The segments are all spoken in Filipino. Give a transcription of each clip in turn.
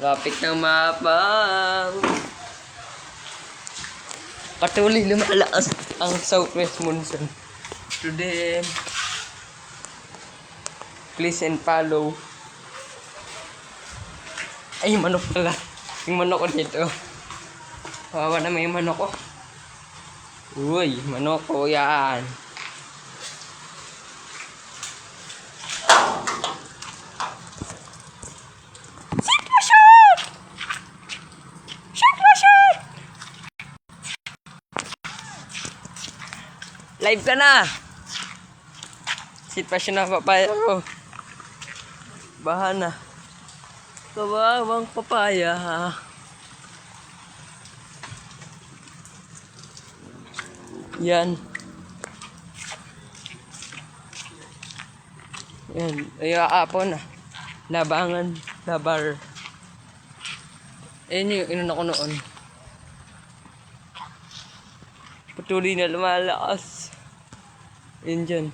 Traffic ng mapang. Patuloy lumalakas ang southwest monsoon. Today, please and follow. Ay, manok pala. Yung manok ko dito. Kawawa naman yung manok ko. Uy, manok ko yan. Live ka na! Sitwasyon na papaya ko. Baha na. Kawawang papaya. Yan. Yan. Ay, aapon na. Labangan. Labar. Ayun yung inuna ko noon. Patuloy na lumalakas. Yan dyan.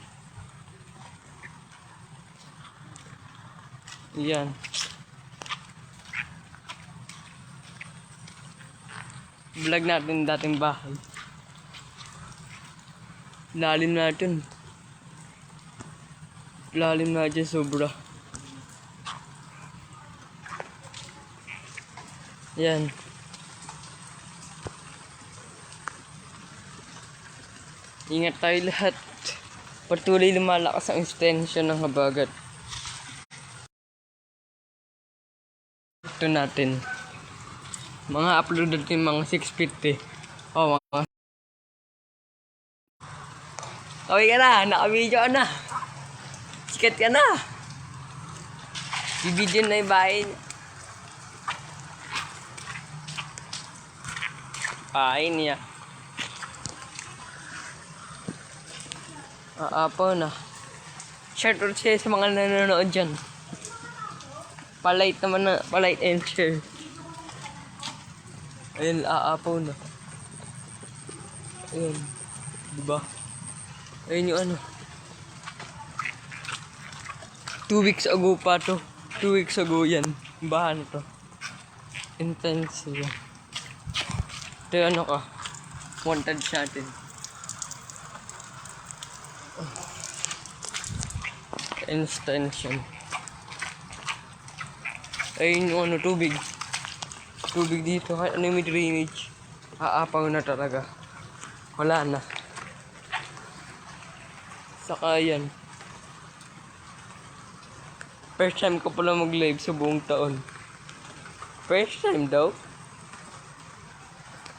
Yan. Vlog natin dating bahay. Lalim natin. Lalim na dyan sobra. Yan. Ingat tayo lahat. Patuloy lumalakas ang extension ng habagat. Ito natin. Mga upload natin mga 650. Oh, mga... Okay ka na. Naka-video ka na. Sikat ka na. Bibidyo na yung bahay niya. Bahay niya. Aapaw na. Share or share sa mga nanonood dyan. Palike naman na. Palike and share. Ayun, aapaw na. Ayun. Diba? Ayun yung ano. 2 weeks ago pa to. 2 weeks ago yan. Bahan to. Intense yan. Ito yung ano ka. Wanted sa atin. Extension. Ayun yung ano, tubig. Tubig dito. Kahit ano yung may drainage. Aapaw na talaga. Wala na. Saka yan. First time ko pala mag-live sa buong taon. First time daw.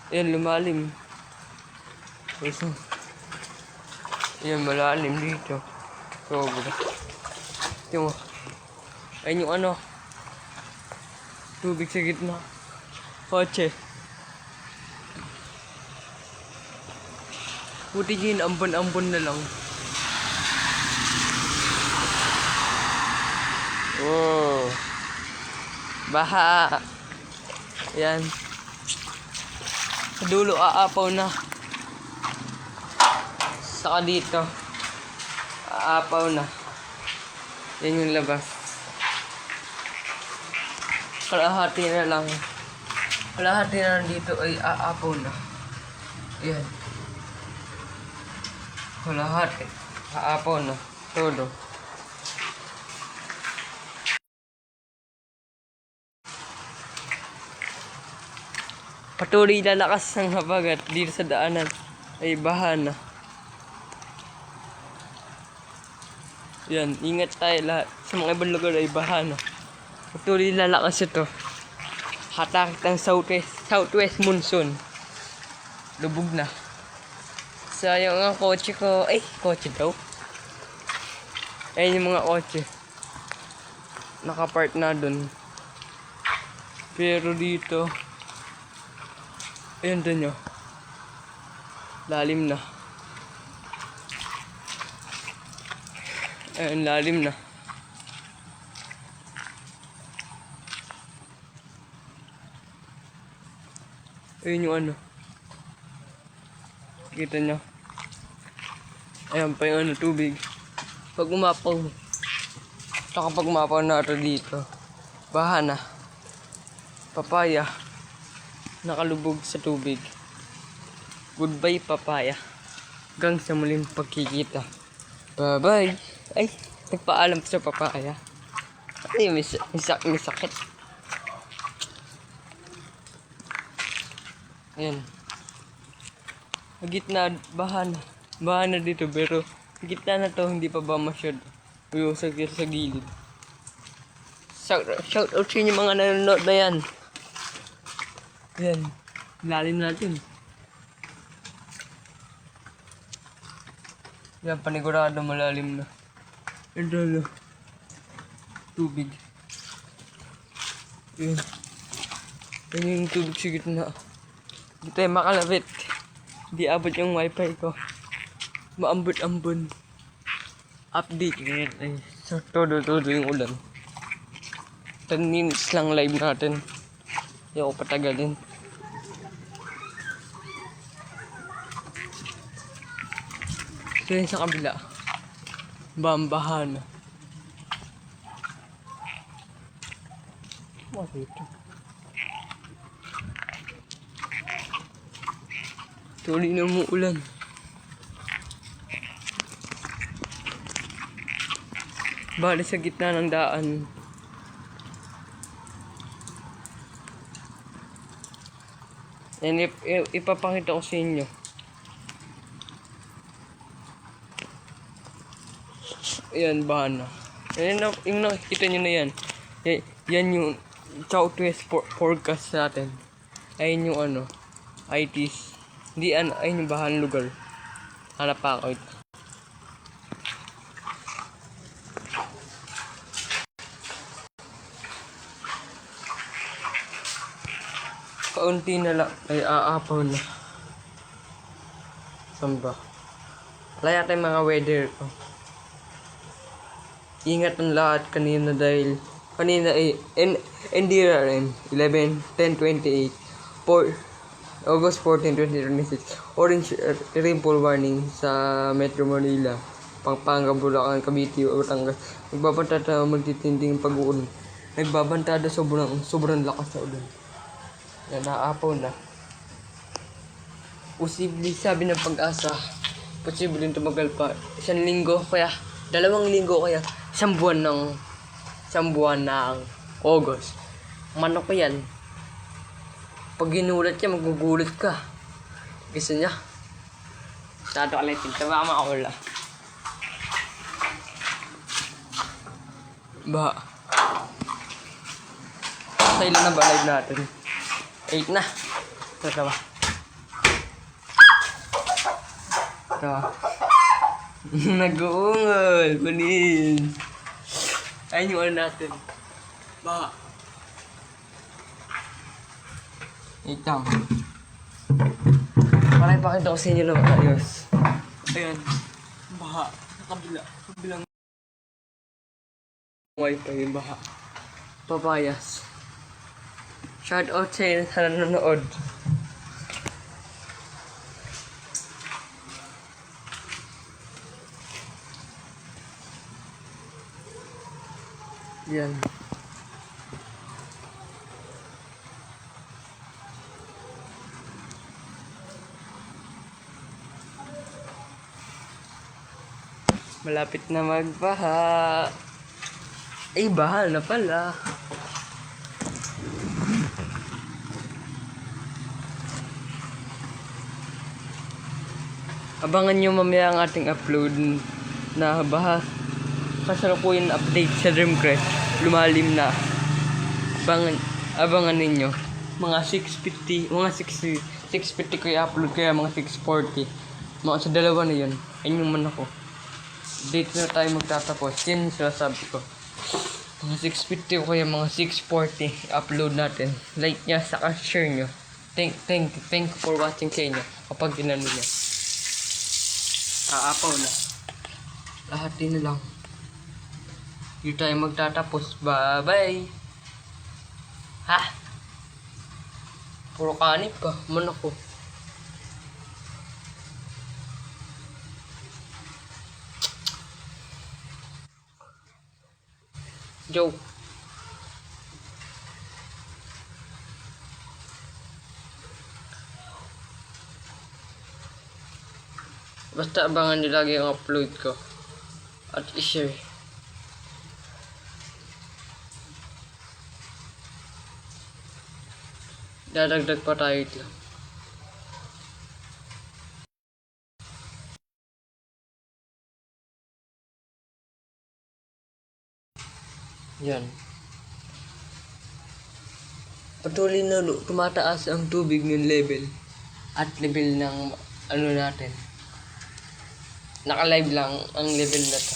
Ayan, lumalim. Ayan, malalim dito. Sobra. Tingnan mo. Ayun yung ano. Tubig sa gitna. Kotse. Buti yun, ambon-ambon na lang. Wow. Baha. Ayan. Sa dulo, aapaw na. Saka dito. Aapaw na. Yan yung labas. Kalahati na lang. Kalahati na lang dito ay aapaw na. Ayan. Kalahati. Aapaw na. Todo. Patuloy lalakas ng habagat dito sa daanan ay baha na. Yan, ingat tayo lahat. Sa mga ibang lugar ay baha na. Patuloy lalakas ito. Hatak ng southwest monsoon. Lubog na. Sayang ang kotse ko. Ay, kotse daw. Ayun yung mga kotse. Nakapark na dun. Pero dito, ayun dun yun. Lalim na. Ayun, lalim na. Ayun yung ano. Kita nyo. Ayan pa yung ano, tubig. Pag umapaw. Saka pag umapaw na ito dito. Baha na. papaya nakalubog sa tubig. Goodbye papaya. Hanggang sa muling pagkikita. Bye-bye. Ay, nagpaalam sa papaya. Ay, may sakit. Ayan. Gitna, bahan na dito, pero gitna na to, hindi pa ba masyado. Uyusag dito sa gilid. Shout out sa inyo mga nanonood na yan. Ayan. Lalim natin. Yan, panigurado malalim na. Ito na. Tubig. Yan. Yan yung tubig sa gitna. Hindi tayo makalapit. Hindi abot yung wifi ko. Maambot-ambon. Update ngayon ay todo yung ulan. 10 minutes lang live natin. Hindi ako patagalin. So yun sa kabila. Bambahan. What ito? Tuloy na umuulan. Bali sa gitna ng daan. Yan, ipapakita ko sa inyo. Ayan, bahan na. Yung nakikita nyo na yan. Yan yung Southwest forecast natin. Ayun yung ITs. Hindi, ayun yung bahan lugar. Hanap pa ako ito. Kaunti na lang ay aapaw na. Saan ba? Wala yata yung mga weather ko. Ingat ang lahat kanina dahil kanina ay NDRM 11/10/28 August 14, 2026 orange rainfall warning sa Metro Manila, Pampanga, Bulacan, Cavite, Batangas. Nagbabanta na magtitinding pag-ulan. Nagbabanta na sobrang lakas na ulan. Yan, naaapaw na. Posible, sabi ng Pag-asa, posible tumagal pa 1 linggo kaya 2 linggo kaya 1 buwan ng August. Manok ko yan. Pag ginulat niya, magugulat ka. Gusto niya. Masyado ka lang. Tama ka makakula. Ba? Sa ilan na ba live natin? 8 na. Tawa. Nag-uungal. Kunin. Ayun yung natin. Ba? Itang. Para ipakita ko sa inyo lang ayos. Ayan. Baha. Kabilang wifi yung baha. Papayas. Shout out sa inyo sa nanonood. Yan. Malapit na magbaha. Ay, baha na pala. Abangan nyo mamaya ang ating upload na baha. Kasalukuyan update sa Dreamcrest. Lumalim na. Abangan ninyo. Mga 650 ko i-upload kaya mga 640. Mga sa dalawa na yun. Ayun yung man ako. Date na tayo magtatapos. Yan yung sinasabi ko. Mga 650 ko kaya mga 640 upload natin. Like nya, saka share nyo. Thank you for watching sa inyo. Kapag ginano nyo. Aapaw na. Lahat din na lang. Hindi tayo magtatapos. Bye-bye. Ha? Puro kanip pa. Man ako. Joke. Basta abangan nyo lagi ang upload ko. At i-share. Dadagdag pa tayo ito. Yan. Patuloy na tumataas ang tubig ng level. At level ng ano natin. Naka-live lang ang level na to.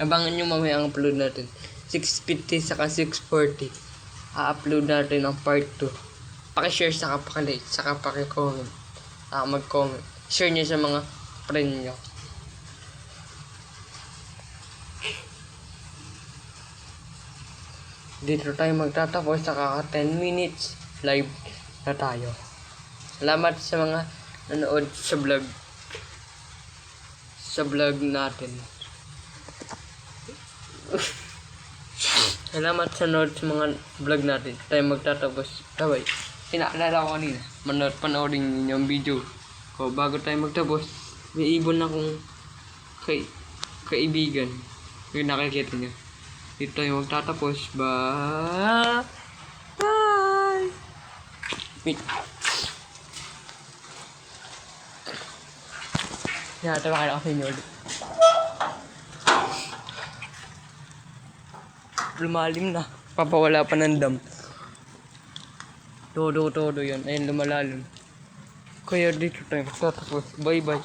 Abangan nyo mamaya ang upload natin. 650 saka 640. A-upload natin ang part 2. Paki-share saka paki-like saka paki-comment. Mag-comment. Share nyo sa mga friend nyo. Dito tayo magtatapos saka 10 minutes live na tayo. Salamat sa mga nanood sa vlog. Sa vlog natin. Salamat sa nanood sa mga vlog natin. Tayo magtatapos. Bye. Pinaalala ko kanina. Panoorin niyo yung video ko bago tayo magtapos. May ibon akong kaibigan. Yung nakikita niyo. Dito tayo magtatapos. Bye! Bye! Wait. Tinatawakan ako sa inyo ulit. Lumalim na. Papawala pa ng dam. Todo yan. Ayun, lumalalim. Kaya dito tayo magtatapos. Bye-bye.